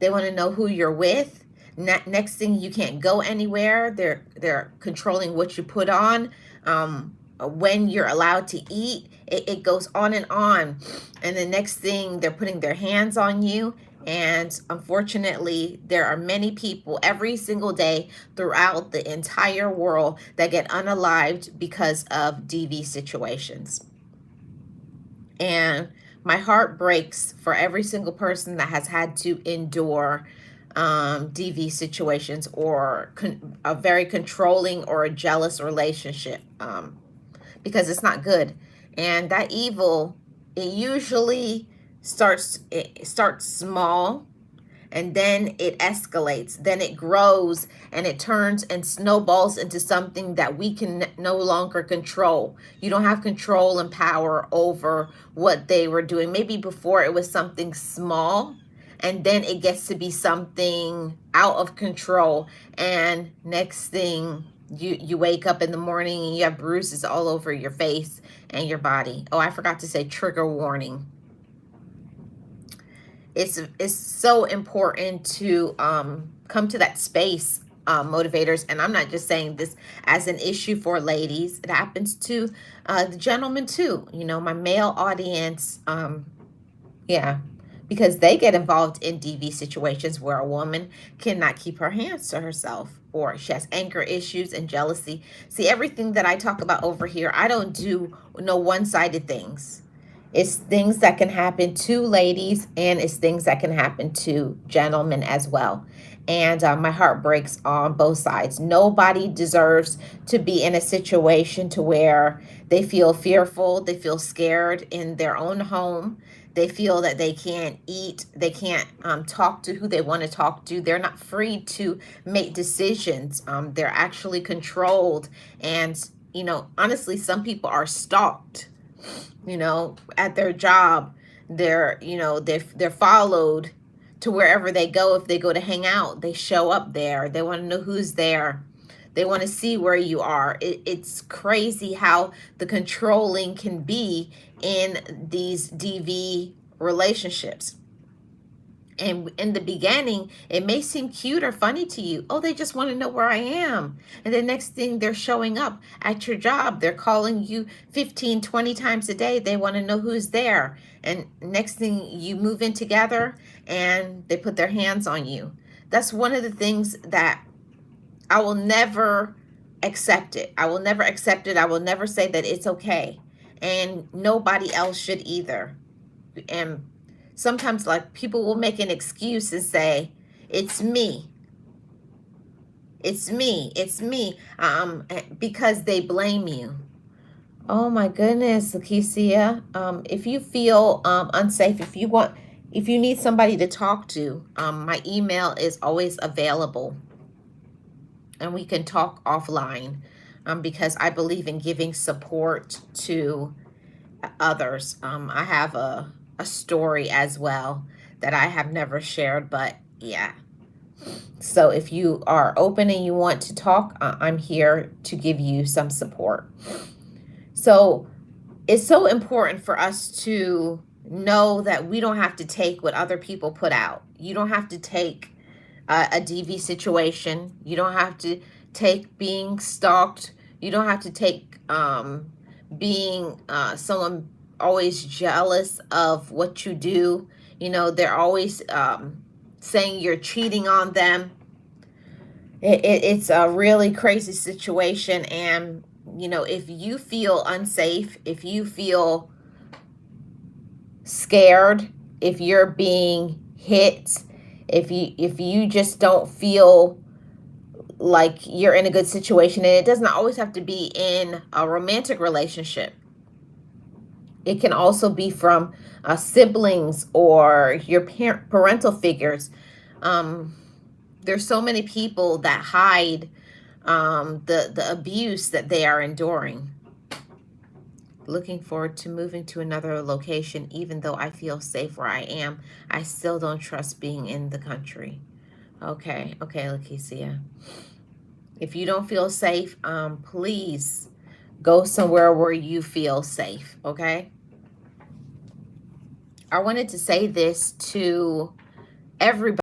They want to know who you're with. Next thing, you can't go anywhere. They're controlling what you put on, when you're allowed to eat. It goes on and on. And the next thing, they're putting their hands on you. And unfortunately, there are many people every single day throughout the entire world that get unalived because of DV situations. And my heart breaks for every single person that has had to endure DV situations, or a very controlling or a jealous relationship, because it's not good. And that evil, it starts small, and then it escalates, then it grows, and it turns and snowballs into something that we can no longer control. You don't have control and power over what they were doing. Maybe before it was something small, and then it gets to be something out of control, and next thing, you wake up in the morning and you have bruises all over your face and your body. Oh, I forgot to say, trigger warning. It's so important to come to that space, motivators. And I'm not just saying this as an issue for ladies. It happens to the gentlemen too. You know, my male audience, yeah, because they get involved in DV situations where a woman cannot keep her hands to herself, or she has anger issues and jealousy. See, everything that I talk about over here, I don't do no one-sided things. It's things that can happen to ladies, and it's things that can happen to gentlemen as well. And my heart breaks on both sides. Nobody deserves to be in a situation to where they feel fearful, they feel scared in their own home. They feel that they can't eat, they can't talk to who they want to talk to. They're not free to make decisions. They're actually controlled. And, you know, honestly, some people are stalked, you know, at their job. They're followed to wherever they go. If they go to hang out, they show up there. They want to know who's there. They want to see where you are. It's crazy how the controlling can be in these DV relationships. And in the beginning, it may seem cute or funny to you. Oh, they just want to know where I am. And the next thing, they're showing up at your job. They're calling you 15, 20 times a day. They want to know who's there. And next thing, you move in together and they put their hands on you. That's one of the things that I will never accept it. I will never accept it. I will never say that it's okay. And nobody else should either. And sometimes, like, people will make an excuse and say, it's me. It's me. It's me. Because they blame you. Oh my goodness, Lakeisha. If you feel unsafe, if you need somebody to talk to, my email is always available. And we can talk offline, because I believe in giving support to others. I have a story as well that I have never shared, but yeah. So if you are open and you want to talk, I'm here to give you some support. So it's so important for us to know that we don't have to take what other people put out. You don't have to take a DV situation. You don't have to take being stalked. You don't have to take being someone always jealous of what you do. You know, they're always saying you're cheating on them. It's a really crazy situation. And, you know, if you feel unsafe, if you feel scared, if you're being hit, if you just don't feel like you're in a good situation, and it doesn't always have to be in a romantic relationship. It can also be from siblings or your parental figures. There's so many people that hide the abuse that they are enduring. Looking forward to moving to another location. Even though I feel safe where I am, I still don't trust being in the country. Okay, Lakeisha. If you don't feel safe, please go somewhere where you feel safe, okay? I wanted to say this to everybody.